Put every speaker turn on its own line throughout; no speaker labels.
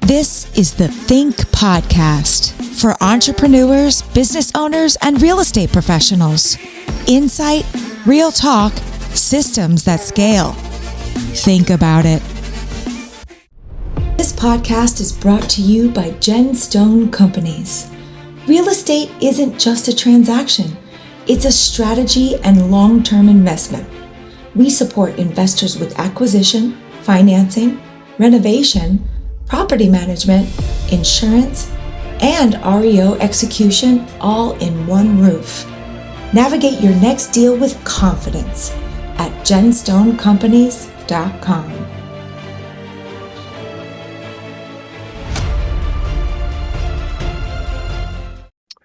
This is the Think Podcast for entrepreneurs, business owners, and real estate professionals. Insight, real talk, systems that scale. Think about it. This podcast is brought to you by Genstone Companies. Real estate isn't just a transaction. It's a strategy and long-term investment. We support investors with acquisition, financing, renovation, property management, insurance, and REO execution all in one roof. Navigate your next deal with confidence at genstonecompanies.com.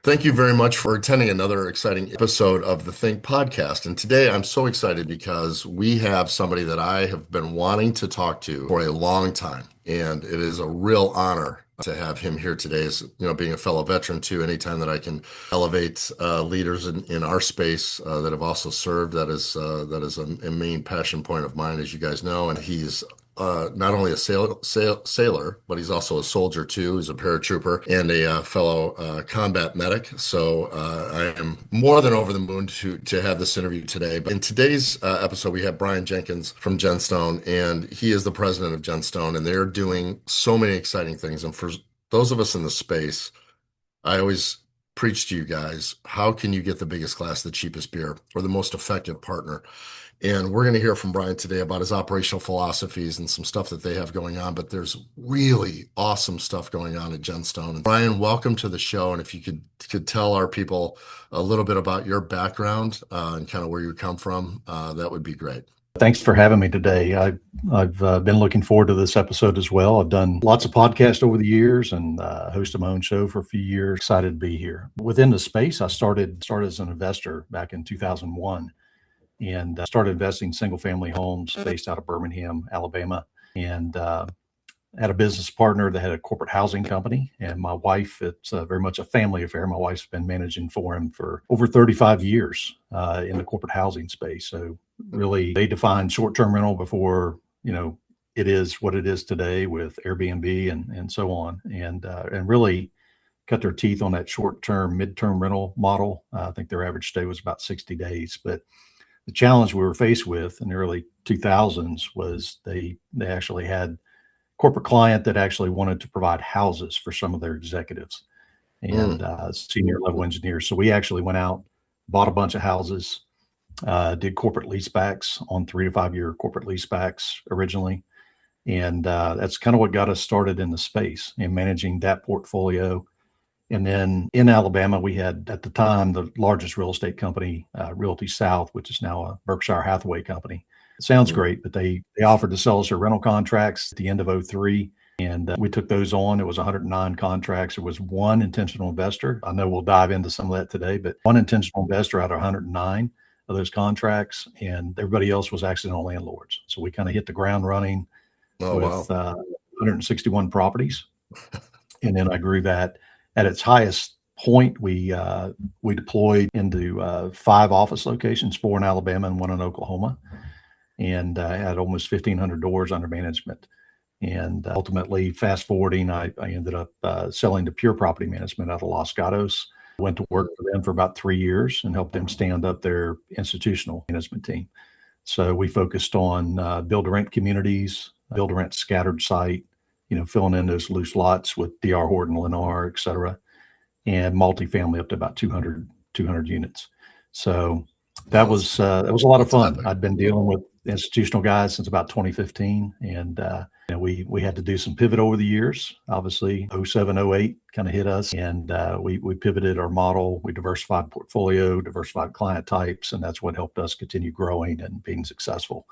Thank you very much for attending another exciting episode of the Think Podcast. And today I'm so excited because we have somebody that I have been wanting to talk to for a long time. And it is a real honor to have him here today, as being a fellow veteran too. Anytime that I can elevate leaders in our space that have also served, that is a main passion point of mine, as you guys know. And he's not only a sailor, but he's also a soldier too. He's a paratrooper and a fellow combat medic. So I am more than over the moon to have this interview today. But in today's episode, we have Bryan Jenkins from Genstone, and he is the president of Genstone, and they're doing so many exciting things. And for those of us in the space, I always preach to you guys, how can you get the biggest glass, the cheapest beer, or the most effective partner? And we're going to hear from Bryan today about his operational philosophies and some stuff that they have going on, but there's really awesome stuff going on at Genstone. And Bryan, welcome to the show. And if you could tell our people a little bit about your background and kind of where you come from, that would be great.
Thanks for having me today. I've been looking forward to this episode as well. I've done lots of podcasts over the years and hosted my own show for a few years. Excited to be here. Within the space, I started as an investor back in 2001. And started investing in single-family homes based out of Birmingham, Alabama, and had a business partner that had a corporate housing company. And my wife, it's very much a family affair. My wife's been managing for him for over 35 years in the corporate housing space. So really, they defined short-term rental before, it is what it is today with Airbnb and so on, and really cut their teeth on that short-term, mid-term rental model. I think their average stay was about 60 days, but the challenge we were faced with in the early 2000s was they actually had a corporate client that actually wanted to provide houses for some of their executives and senior level engineers. So we actually went out, bought a bunch of houses, did corporate leasebacks on 3 to 5 year corporate leasebacks originally. And that's kind of what got us started in the space and managing that portfolio. And then in Alabama, we had at the time the largest real estate company, Realty South, which is now a Berkshire Hathaway company. It sounds great, but they offered to sell us their rental contracts at the end of 2003. And we took those on. It was 109 contracts. There was one intentional investor. I know we'll dive into some of that today, but one intentional investor out of 109 of those contracts, and everybody else was accidental landlords. So we kind of hit the ground running with 161 properties. And then I grew that. At its highest point, we deployed into 5 office locations, 4 in Alabama and 1 in Oklahoma, and had almost 1,500 doors under management. And ultimately, fast forwarding, I ended up selling to Pure Property Management out of Los Gatos. Went to work for them for about 3 years and helped them stand up their institutional management team. So we focused on build-to-rent communities, build-to-rent scattered site, filling in those loose lots with D.R. Horton, Lennar, et cetera, and multifamily up to about 200 units. So that was a lot of fun. I'd been dealing with institutional guys since about 2015, and we had to do some pivot over the years. Obviously, 07, 08 kind of hit us, and we pivoted our model. We diversified portfolio, diversified client types, and that's what helped us continue growing and being successful.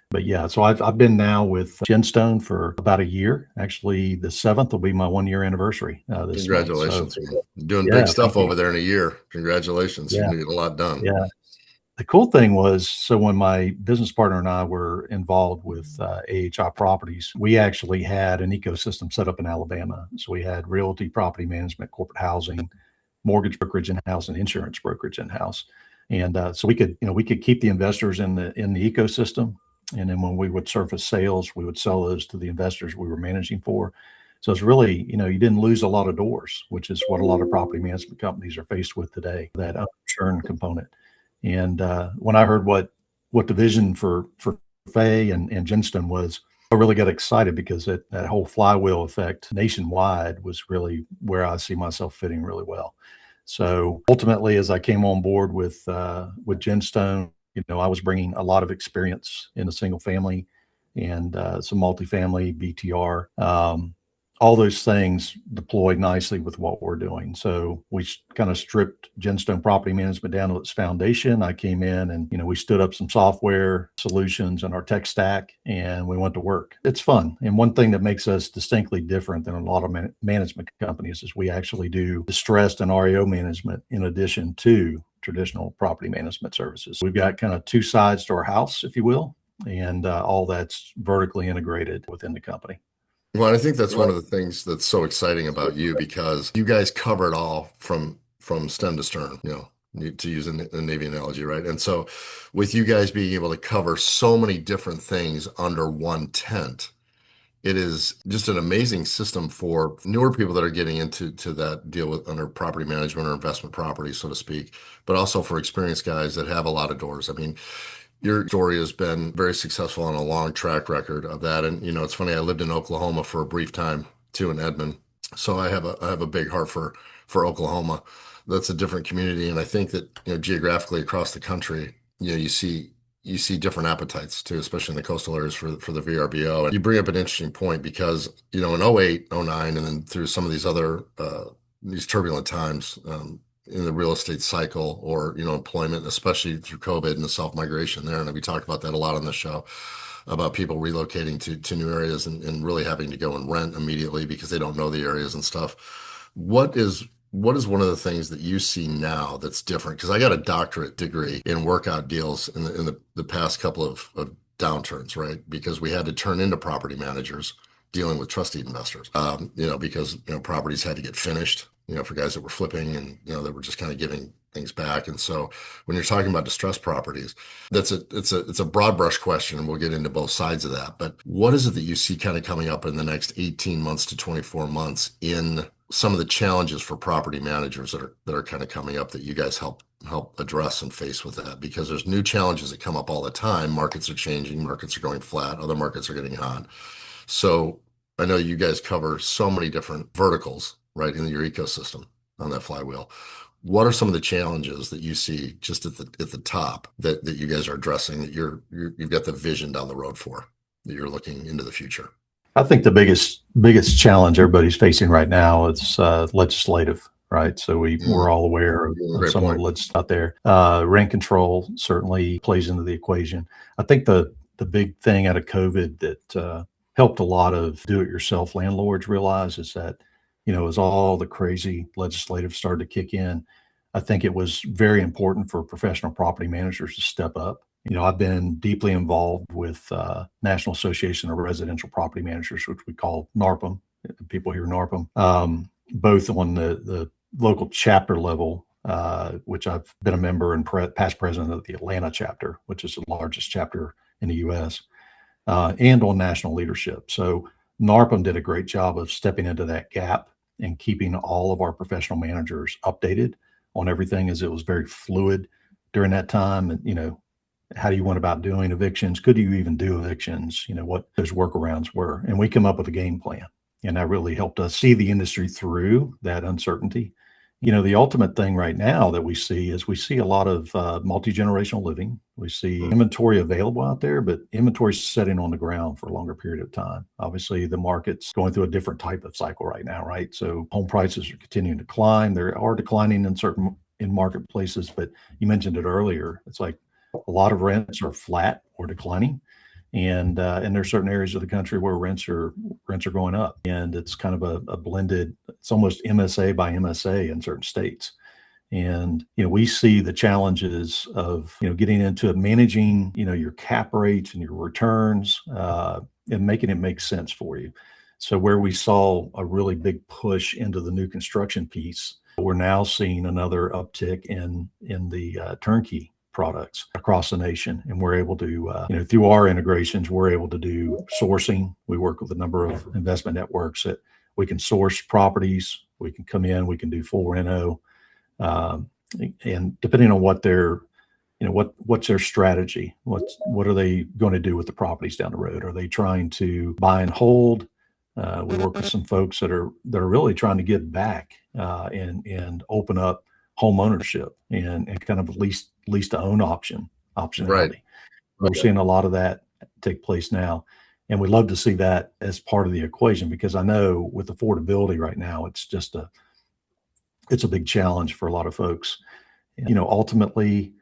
But yeah, so I've been now with Genstone for about a year. Actually, the 7th will be my 1-year anniversary this
Congratulations.
month. So,
doing big stuff over there in a year. Congratulations. Yeah. You're getting a lot done.
Yeah. The cool thing was, so when my business partner and I were involved with AHI Properties, we actually had an ecosystem set up in Alabama. So we had realty, property management, corporate housing, mortgage brokerage in-house, and insurance brokerage in-house. And so we could keep the investors in the ecosystem. And then when we would surface sales, we would sell those to the investors we were managing for. So it's really, you didn't lose a lot of doors, which is what a lot of property management companies are faced with today, that churn component. And when I heard what the vision for Fay and Genstone was, I really got excited because that whole flywheel effect nationwide was really where I see myself fitting really well. So ultimately, as I came on board with Genstone, I was bringing a lot of experience in the single family and some multifamily BTR. All those things deployed nicely with what we're doing. So we kind of stripped Genstone Property Management down to its foundation. I came in and, we stood up some software solutions in our tech stack and we went to work. It's fun. And one thing that makes us distinctly different than a lot of management companies is we actually do distressed and REO management in addition to traditional property management services. We've got kind of two sides to our house, if you will, and all that's vertically integrated within the company.
Well, I think that's one of the things that's so exciting about you, because you guys cover it all from stem to stern, to use a Navy analogy, right? And so with you guys being able to cover so many different things under one tent, it is just an amazing system for newer people that are getting into that deal with under property management or investment property, so to speak, but also for experienced guys that have a lot of doors. I mean, your story has been very successful on a long track record of that. And, it's funny, I lived in Oklahoma for a brief time too, in Edmond. So I have a big heart for Oklahoma. That's a different community. And I think that, geographically across the country, you see different appetites too, especially in the coastal areas for the VRBO. And you bring up an interesting point because, in 08, 09, and then through some of these other, these turbulent times, in the real estate cycle or, employment, especially through COVID and the self-migration there. And we talk about that a lot on the show, about people relocating to new areas and really having to go and rent immediately because they don't know the areas and stuff. What is one of the things that you see now that's different? Because I got a doctorate degree in workout deals in the past couple of downturns, right? Because we had to turn into property managers dealing with trustee investors, because, properties had to get finished, for guys that were flipping and, that were just kind of giving things back. And so when you're talking about distressed properties, it's a broad brush question, and we'll get into both sides of that. But what is it that you see kind of coming up in the next 18 months to 24 months in some of the challenges for property managers that are kind of coming up that you guys help address and face with that? Because there's new challenges that come up all the time. Markets are changing, markets are going flat, other markets are getting hot. So I know you guys cover so many different verticals, right, in your ecosystem on that flywheel. What are some of the challenges that you see just at the top that you guys are addressing, that you've got the vision down the road for, that you're looking into the future?
I think the biggest challenge everybody's facing right now is legislative, right? So we're all aware of some of the legislation out there. Rent control certainly plays into the equation. I think the big thing out of COVID that helped a lot of do-it-yourself landlords realize is that, as all the crazy legislative started to kick in, I think it was very important for professional property managers to step up. I've been deeply involved with National Association of Residential Property Managers, which we call NARPM. People hear NARPM, both on the local chapter level, which I've been a member and past president of the Atlanta chapter, which is the largest chapter in the U.S., and on national leadership. So NARPM did a great job of stepping into that gap and keeping all of our professional managers updated on everything, as it was very fluid during that time. And, how do you went about doing evictions? Could you even do evictions? What those workarounds were. And we come up with a game plan. And that really helped us see the industry through that uncertainty. The ultimate thing right now that we see a lot of multi-generational living. We see inventory available out there, but inventory is sitting on the ground for a longer period of time. Obviously, the market's going through a different type of cycle right now, right? So home prices are continuing to climb. They are declining in marketplaces, but you mentioned it earlier. It's like a lot of rents are flat or declining. And there's certain areas of the country where rents are going up, and it's kind of a blended. It's almost MSA by MSA in certain states, and we see the challenges of getting into managing your cap rates and your returns, and making it make sense for you. So where we saw a really big push into the new construction piece, we're now seeing another uptick in the turnkey products across the nation. And we're able to, through our integrations, we're able to do sourcing. We work with a number of investment networks that We can source properties. We can come in. We can do full reno, and depending on what their what's their strategy? What are they going to do with the properties down the road? Are they trying to buy and hold? We work with some folks that are really trying to get back and open up home ownership and kind of lease to own optionality.
Right.
We're seeing a lot of that take place now, and we love to see that as part of the equation, because I know with affordability right now, it's a big challenge for a lot of folks. Ultimately,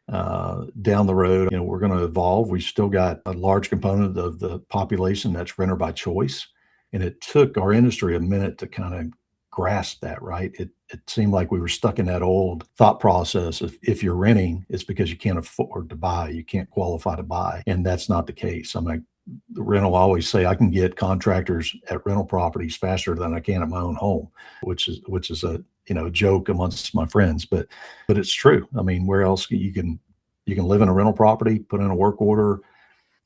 down the road, we're going to evolve. We've still got a large component of the population that's renter by choice. And it took our industry a minute to kind of grasp that, right? It seemed like we were stuck in that old thought process of, if you're renting, it's because you can't afford to buy, you can't qualify to buy. And that's not the case. I'm like, the rental, I always say I can get contractors at rental properties faster than I can at my own home, which is a joke amongst my friends, but it's true. I mean, where else you can live in a rental property, put in a work order.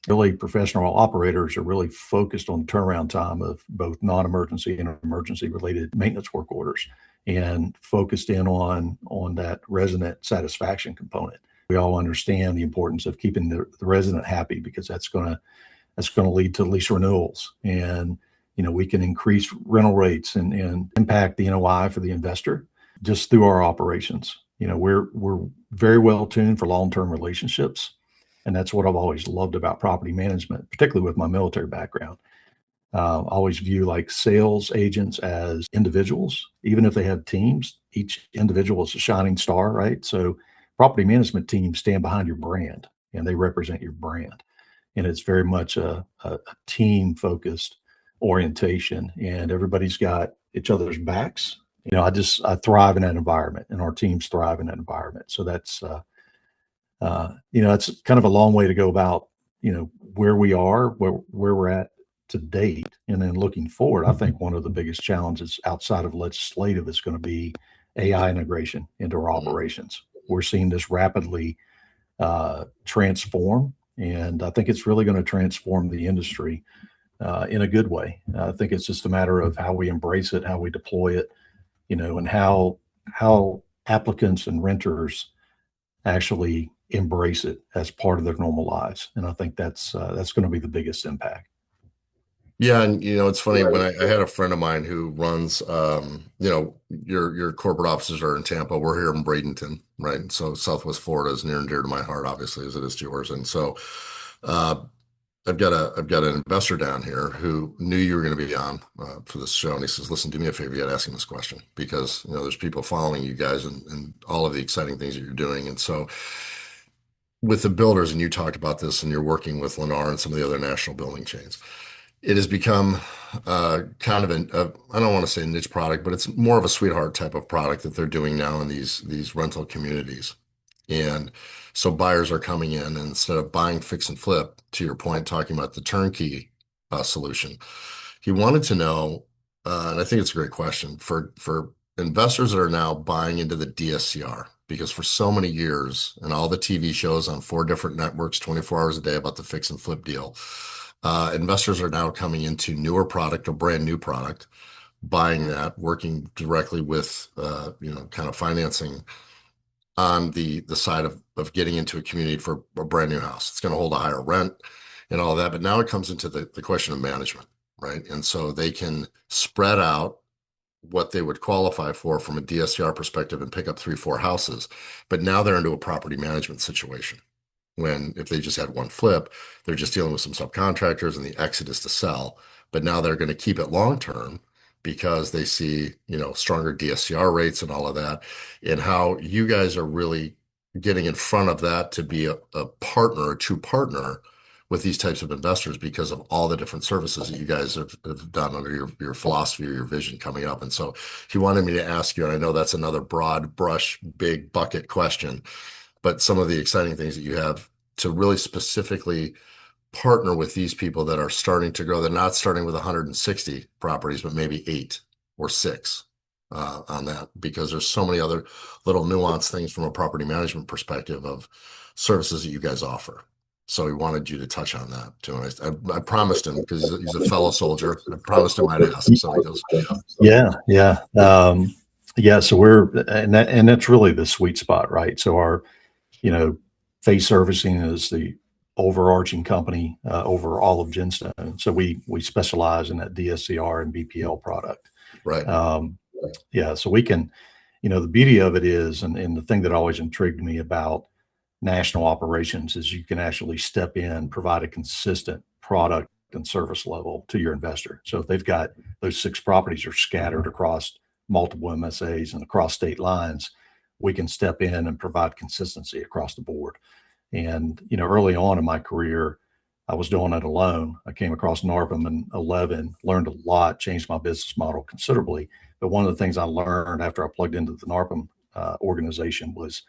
Really, professional operators are really focused on turnaround time of both non-emergency and emergency related maintenance work orders, and focused in on that resident satisfaction component. We all understand the importance of keeping the resident happy, because that's going to lead to lease renewals, and we can increase rental rates and impact the NOI for the investor just through our operations. We're very well tuned for long-term relationships. And that's what I've always loved about property management, particularly with my military background. I always view like sales agents as individuals, even if they have teams. Each individual is a shining star, right? So property management teams stand behind your brand, and they represent your brand. And it's very much a team-focused orientation, and everybody's got each other's backs. I thrive in that environment, and our teams thrive in that environment. So that's it's kind of a long way to go about, where we are, where we're at to date. And then looking forward, I think one of the biggest challenges outside of legislative is going to be AI integration into our operations. We're seeing this rapidly transform, and I think it's really going to transform the industry in a good way. I think it's just a matter of how we embrace it, how we deploy it, and how applicants and renters actually embrace it as part of their normal lives. And I think that's going to be the biggest impact.
Yeah, and it's funny, when I had a friend of mine who runs, your corporate offices are in Tampa. We're here in Bradenton, right? So Southwest Florida is near and dear to my heart, obviously, as it is to yours. And so I've got an investor down here who knew you were going to be on for this show, and he says, "Listen, do me a favor, you got to ask him this question, because there's people following you guys and all of the exciting things that you're doing." And so, with the builders, and you talked about this, and you're working with Lennar and some of the other national building chains, it has become kind of I don't want to say niche product, but it's more of a sweetheart type of product that they're doing now in these rental communities. And so buyers are coming in, and instead of buying fix and flip, to your point, talking about the turnkey solution, he wanted to know, and I think it's a great question, for investors that are now buying into the DSCR, because for so many years, and all the TV shows on 4 different networks, 24 hours a day, about the fix and flip deal, investors are now coming into newer product or brand new product, buying that, working directly with, kind of financing on the side of getting into a community for a brand new house. It's going to hold a higher rent and all that. But now it comes into the question of management, right? And so they can spread out what they would qualify for from a DSCR perspective and pick up 3-4 houses. But now they're into a property management situation, when if they just had one flip, they're just dealing with some subcontractors and the exit is to sell. But now they're going to keep it long term, because they see, stronger DSCR rates and all of that, and how you guys are really getting in front of that to be a partner, a true partner with these types of investors, because of all the different services that you guys have done under your philosophy or your vision coming up. And so he wanted me to ask you, and I know that's another broad brush, big bucket question, but some of the exciting things that you have to really specifically partner with these people that are starting to grow. They're not starting with 160 properties, but maybe 8 or 6 on that, because there's so many other little nuanced things from a property management perspective of services that you guys offer. So he wanted you to touch on that too. And I promised him, because he's a fellow soldier. I promised him I'd ask. So he goes,
Yeah, yeah. Yeah, so and that's really the sweet spot, right? So our, face servicing is the overarching company over all of Genstone. So we specialize in that DSCR and BPL product.
right.
Yeah, so we can, the beauty of it is, and the thing that always intrigued me about national operations is you can actually step in, provide a consistent product and service level to your investor. So if they've got those 6 properties are scattered across multiple MSAs and across state lines, we can step in and provide consistency across the board. And, early on in my career, I was doing it alone. I came across NARPM in 11, learned a lot, changed my business model considerably. But one of the things I learned after I plugged into the NARPM organization was,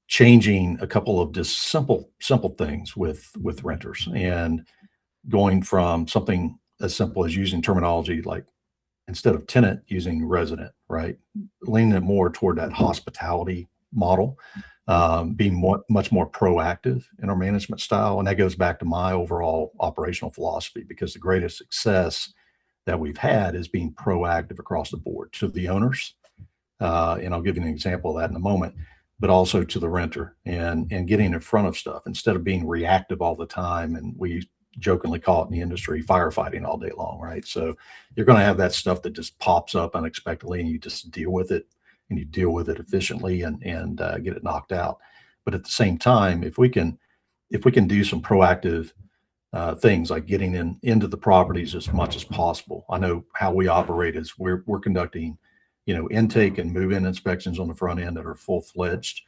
changing a couple of just simple things with renters, and going from something as simple as using terminology like, instead of tenant, using resident, right? Leaning it more toward that hospitality model, being much more proactive in our management style. And that goes back to my overall operational philosophy, because the greatest success that we've had is being proactive across the board to the owners. And I'll give you an example of that in a moment, but also to the renter, and getting in front of stuff instead of being reactive all the time. And we jokingly call it in the industry firefighting all day long, right? So you're going to have that stuff that just pops up unexpectedly, and you just deal with it, and you deal with it efficiently, and get it knocked out. But at the same time, if we can do some proactive things like getting into the properties as much as possible. I know how we operate is we're conducting, intake and move-in inspections on the front end that are full-fledged.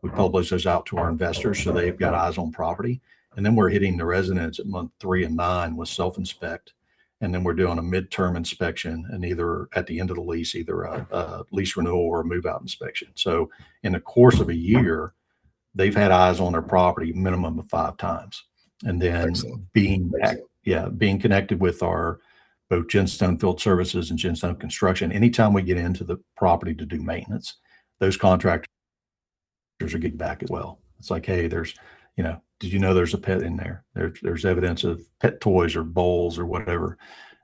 We publish those out to our investors so they've got eyes on property. And then we're hitting the residents at month 3 and 9 with self-inspect. And then we're doing a midterm inspection, and either at the end of the lease, either a lease renewal or a move-out inspection. So in the course of a year, they've had eyes on their property minimum of 5 times. And then
Excellent.
being connected with our both Genstone Field Services and Genstone Construction. Anytime we get into the property to do maintenance, those contractors are getting back as well. It's like, hey, did you know there's a pet in there? There's evidence of pet toys or bowls or whatever.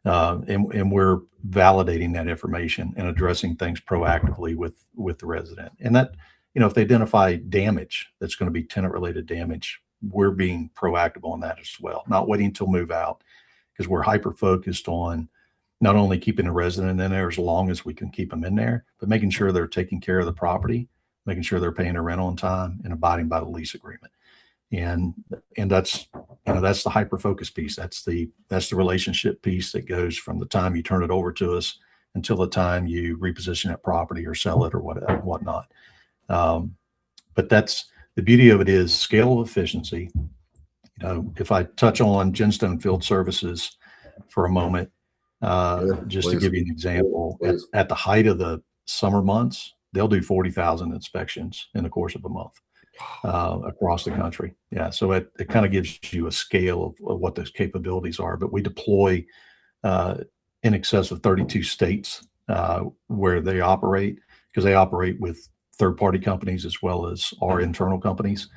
And we're validating that information and addressing things proactively with the resident. And that, if they identify damage that's going to be tenant related damage, we're being proactive on that as well, not waiting until move out, because we're hyper focused on not only keeping a resident in there as long as we can keep them in there, but making sure they're taking care of the property, making sure they're paying their rent on time, and abiding by the lease agreement. And that's the hyper focus piece. That's the relationship piece that goes from the time you turn it over to us until the time you reposition that property or sell it or whatnot. But that's the beauty of it, is scale of efficiency. If I touch on Genstone Field Services for a moment, just to give you an example, at the height of the summer months, they'll do 40,000 inspections in the course of a month across the country. Yeah, so it kind of gives you a scale of what those capabilities are. But we deploy in excess of 32 states where they operate, because they operate with third-party companies as well as our internal companies.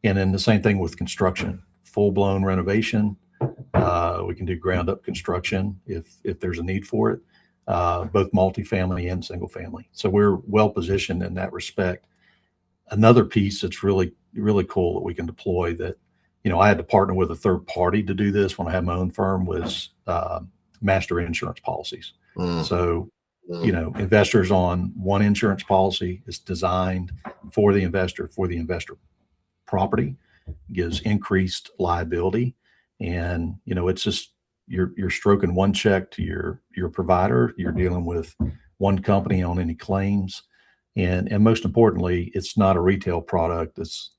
And then the same thing with construction, full-blown renovation. We can do ground-up construction if there's a need for it, both multifamily and single family. So we're well positioned in that respect. Another piece that's really, really cool that we can deploy that, I had to partner with a third party to do this when I had my own firm, was master insurance policies. So, investors on one insurance policy is designed for the investor property, gives increased liability. And, it's just, you're stroking one check to your provider. You're dealing with one company on any claims. And most importantly, it's not a retail product that's,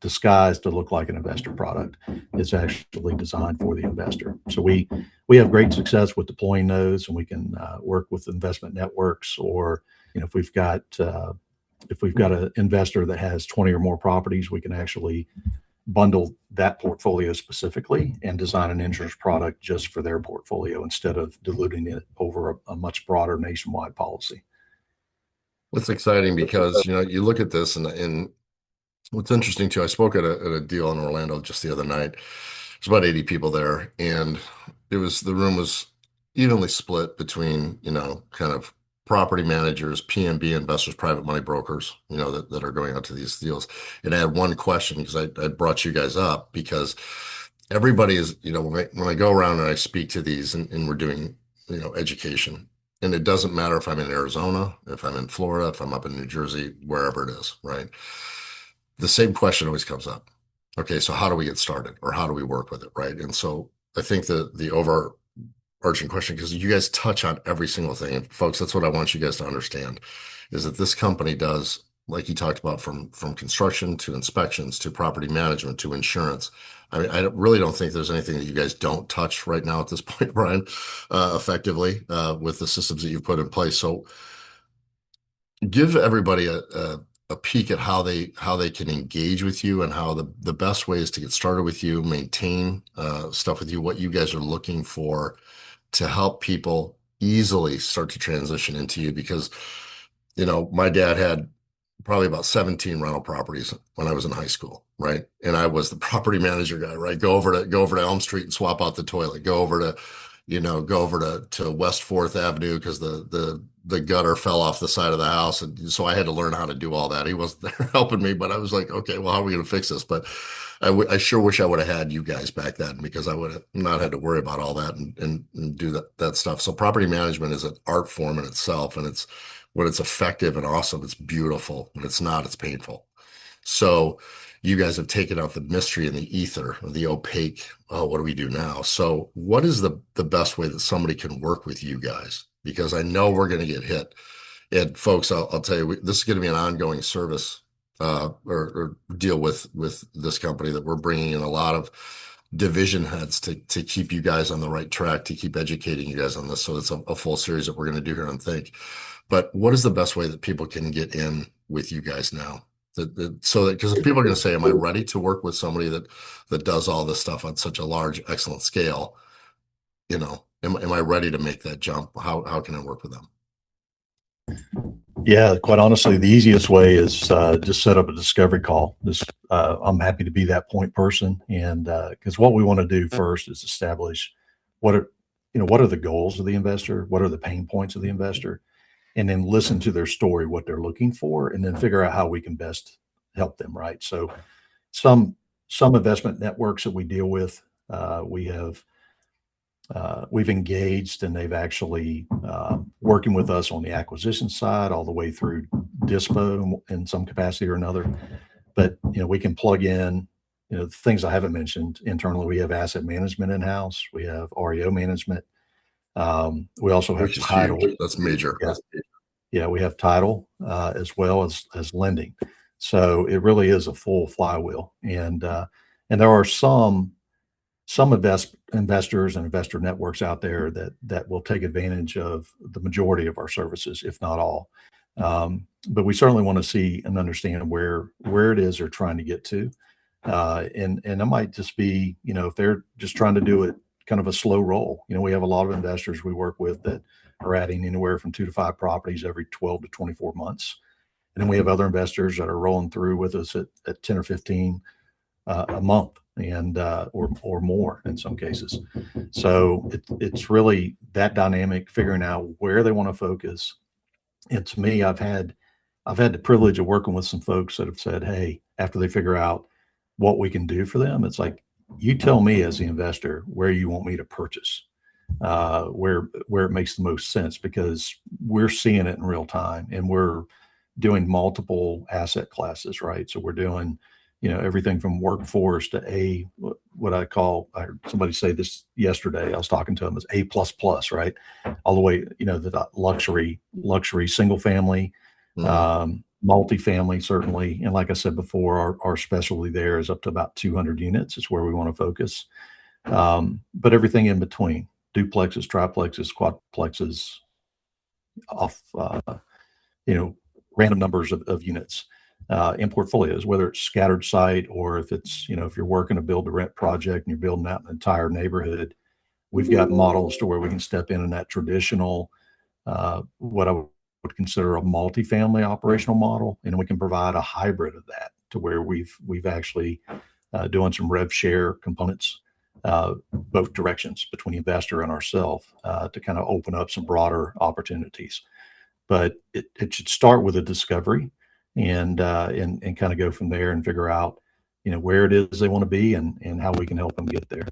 disguised to look like an investor product. It's actually designed for the investor. So we have great success with deploying those, and we can work with investment networks, or, if we've got an investor that has 20 or more properties, we can actually bundle that portfolio specifically and design an insurance product just for their portfolio instead of diluting it over a much broader nationwide policy.
It's exciting because, you look at this and What's interesting too, I spoke at a deal in Orlando just the other night. There's about 80 people there, and the room was evenly split between, kind of property managers, PMB investors, private money brokers, that are going out to these deals. And I had one question because I brought you guys up because everybody is, when I go around and I speak to these and we're doing, education, and it doesn't matter if I'm in Arizona, if I'm in Florida, if I'm up in New Jersey, wherever it is, right? The same question always comes up. Okay, so how do we get started or how do we work with it, right? And so I think the overarching question, because you guys touch on every single thing, and folks, that's what I want you guys to understand, is that this company does, like you talked about, from construction to inspections to property management to insurance. I mean, really don't think there's anything that you guys don't touch right now at this point, Bryan, effectively, with the systems that you've put in place. So give everybody a peek at how they can engage with you and how the best way is to get started with you, maintain stuff with you, what you guys are looking for to help people easily start to transition into you. Because, my dad had probably about 17 rental properties when I was in high school, right? And I was the property manager guy, right? Go over to Elm Street and swap out the toilet. Go over to West Fourth Avenue because the gutter fell off the side of the house, and so I had to learn how to do all that. He wasn't there helping me, but I was like, okay, well, how are we going to fix this? But I sure wish I would have had you guys back then because I would have not had to worry about all that and do that stuff. So property management is an art form in itself, and when it's effective and awesome, it's beautiful. When it's not, it's painful. So you guys have taken out the mystery and the ether, the opaque. Oh, what do we do now? So what is the best way that somebody can work with you guys? Because I know we're going to get hit. And folks, I'll tell you, this is going to be an ongoing service or deal with this company that we're bringing in a lot of division heads to keep you guys on the right track, to keep educating you guys on this. So it's a full series that we're going to do here on Think. But what is the best way that people can get in with you guys now? So that because people are going to say, "Am I ready to work with somebody that does all this stuff on such a large, excellent scale?" Am I ready to make that jump? How can I work with them?
Yeah, quite honestly, the easiest way is just set up a discovery call. I'm happy to be that point person, and because what we want to do first is establish what are what are the goals of the investor, what are the pain points of the investor, and then listen to their story, what they're looking for, and then figure out how we can best help them. Right. So some some investment networks that we deal with, we've engaged, and they've actually working with us on the acquisition side all the way through dispo in some capacity or another. But we can plug in the things I haven't mentioned internally. We have asset management in house. We have REO management. We also have
Which is
title.
huge. That's major.
Yeah, yeah, we have title as well as lending. So it really is a full flywheel, and there are some investors and investor networks out there that will take advantage of the majority of our services, if not all. But we certainly want to see and understand where it is they're trying to get to, and it might just be if they're just trying to do it kind of a slow roll. We have a lot of investors we work with that are adding anywhere from 2 to 5 properties every 12 to 24 months, and then we have other investors that are rolling through with us at 10 or 15 a month and or more in some cases. So it's really that dynamic, figuring out where they want to focus. And to me, I've had the privilege of working with some folks that have said, hey, after they figure out what we can do for them, it's like, you tell me as the investor where you want me to purchase, where it makes the most sense, because we're seeing it in real time, and we're doing multiple asset classes, right? So we're doing everything from workforce to what I heard somebody say this yesterday. I was talking to them as A plus plus, right? All the way, the luxury single family, multifamily, certainly. And like I said before, our specialty there is up to about 200 units. It's where we want to focus. But everything in between, duplexes, triplexes, quadplexes, off, random numbers of units. In portfolios, whether it's scattered site or if it's, if you're working a build to rent project and you're building out an entire neighborhood, we've got models to where we can step in that traditional, what I would consider a multifamily operational model, and we can provide a hybrid of that. to where we've actually doing some rev share components, both directions between the investor and ourselves, to kind of open up some broader opportunities. But it should start with a discovery and kind of go from there and figure out, where it is they want to be and how we can help them get there.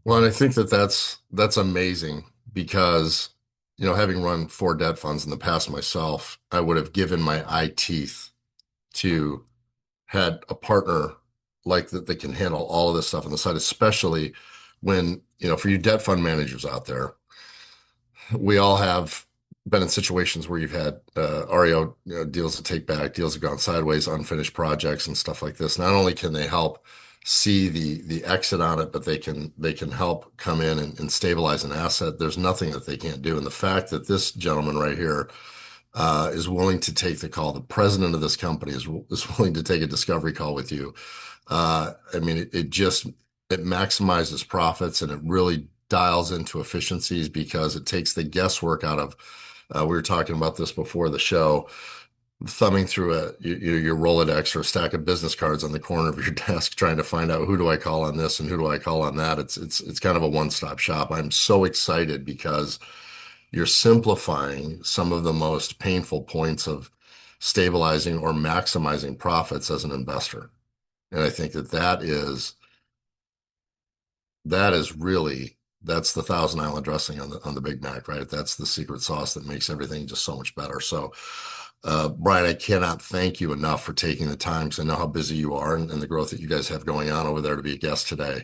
Well, and I think that's amazing because, having run 4 debt funds in the past myself, I would have given my eye teeth to had a partner like that can handle all of this stuff on the side, especially when, for you debt fund managers out there, we all have been in situations where you've had REO deals to take back, deals have gone sideways, unfinished projects and stuff like this. Not only can they help see the exit on it, but they can help come in and stabilize an asset. There's nothing that they can't do. And the fact that this gentleman right here is willing to take the call, the president of this company is willing to take a discovery call with you. I mean, it maximizes profits, and it really dials into efficiencies because it takes the guesswork out of, we were talking about this before the show, thumbing through your Rolodex or a stack of business cards on the corner of your desk, trying to find out who do I call on this and who do I call on that. It's kind of a one-stop shop. I'm so excited because you're simplifying some of the most painful points of stabilizing or maximizing profits as an investor. And I think that is really, that's the Thousand Island dressing on the Big Mac, right? That's the secret sauce that makes everything just so much better. So, Bryan, I cannot thank you enough for taking the time, because I know how busy you are and the growth that you guys have going on over there, to be a guest today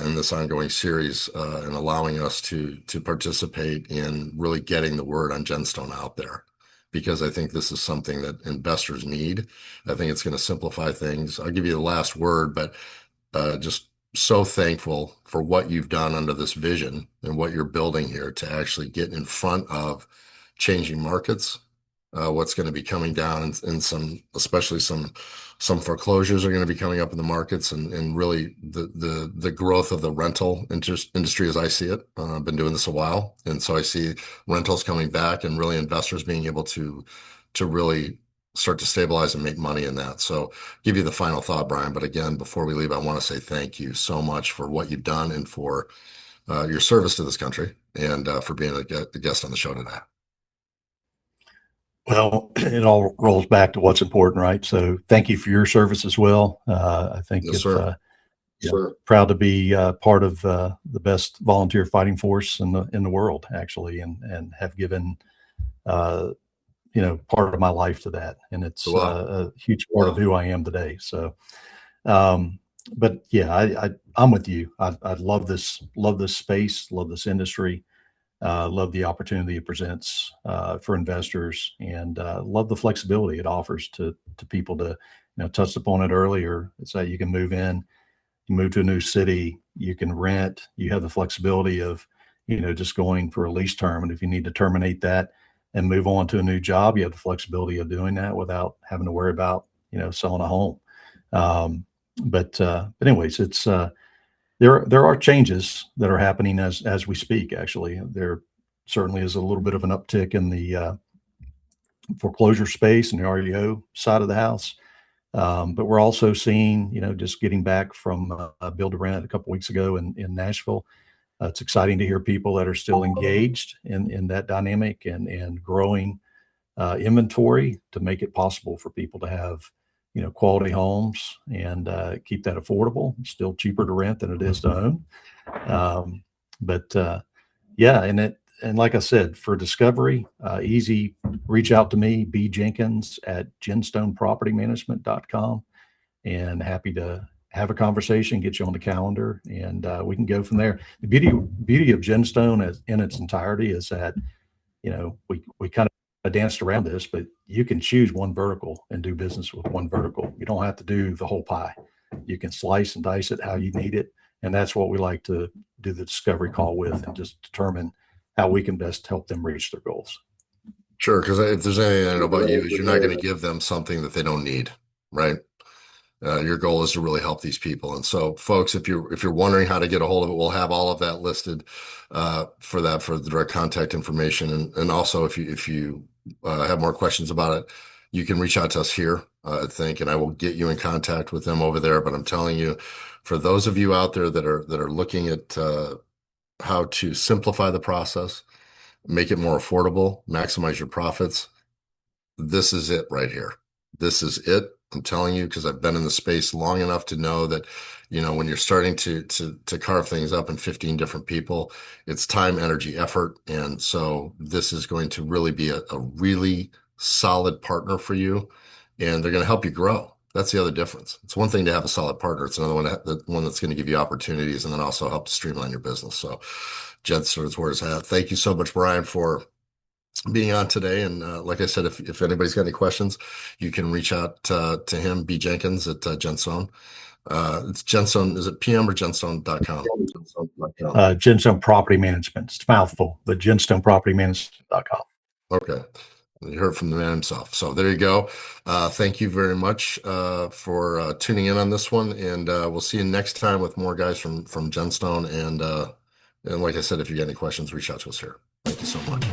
in this ongoing series, and allowing us to participate in really getting the word on Genstone out there, because I think this is something that investors need. I think it's going to simplify things. I'll give you the last word, but just so thankful for what you've done under this vision and what you're building here to actually get in front of changing markets. What's going to be coming down in some, especially some foreclosures are going to be coming up in the markets, and really the growth of the rental industry as I see it. I've been doing this a while, and so I see rentals coming back and really investors being able to really start to stabilize and make money in that. So give you the final thought, Bryan. But again, before we leave, I want to say thank you so much for what you've done and for your service to this country, and for being a guest on the show today.
Well, it all rolls back to what's important, right? So thank you for your service as well. I think
Yes, sir. Sure.
proud to be part of the best volunteer fighting force in the world, actually, and have given part of my life to that, and it's a huge part of who I am today. So, but yeah, I'm with you. I love this space, love this industry. Love the opportunity it presents for investors, and love the flexibility it offers to people to, touched upon it earlier. It's that you can move in, you move to a new city, you can rent, you have the flexibility of, just going for a lease term. And if you need to terminate that and move on to a new job, you have the flexibility of doing that without having to worry about, selling a home. But anyways, it's, there are changes that are happening as we speak. Actually, there certainly is a little bit of an uptick in the foreclosure space and the REO side of the house. But we're also seeing, just getting back from Build to Rent a couple weeks ago in Nashville. It's exciting to hear people that are still engaged in that dynamic and growing inventory to make it possible for people to have quality homes and keep that affordable. It's still cheaper to rent than it is to own. But yeah, and like I said, for discovery, easy, reach out to me, B Jenkins at genstonepropertymanagement.com, and happy to have a conversation, get you on the calendar, and we can go from there. The beauty of Genstone in its entirety is that, we kind of danced around this, but you can choose one vertical and do business with one vertical. You don't have to do the whole pie. You can slice and dice it how you need it. And that's what we like to do the discovery call with, and just determine how we can best help them reach their goals.
Sure. Because if there's anything I know about you, is you're not going to give them something that they don't need, right? Your goal is to really help these people. And so, folks, if you're wondering how to get a hold of it, we'll have all of that listed for the direct contact information. And also, if you have more questions about it, you can reach out to us here, I think, and I will get you in contact with them over there. But I'm telling you, for those of you out there that are looking at how to simplify the process, make it more affordable, maximize your profits, this is it right here. This is it. I'm telling you, because I've been in the space long enough to know that, when you're starting to carve things up in 15 different people, it's time, energy, effort. And so this is going to really be a really solid partner for you, and they're going to help you grow. That's the other difference. It's one thing to have a solid partner. It's another one, the one that's going to give you opportunities and then also help to streamline your business. So Genstone is where it's at. Thank you so much, Bryan, for being on today. And like I said, if anybody's got any questions, you can reach out to him, B. Jenkins at Genstone. It's Genstone. Is it PM or Genstone.com?
Genstone Property Management. It's a mouthful, but GenstonePropertyManagement.com.
Okay. You heard from the man himself. So there you go. Thank you very much for tuning in on this one. And we'll see you next time with more guys from Genstone. And like I said, if you got any questions, reach out to us here. Thank you so much.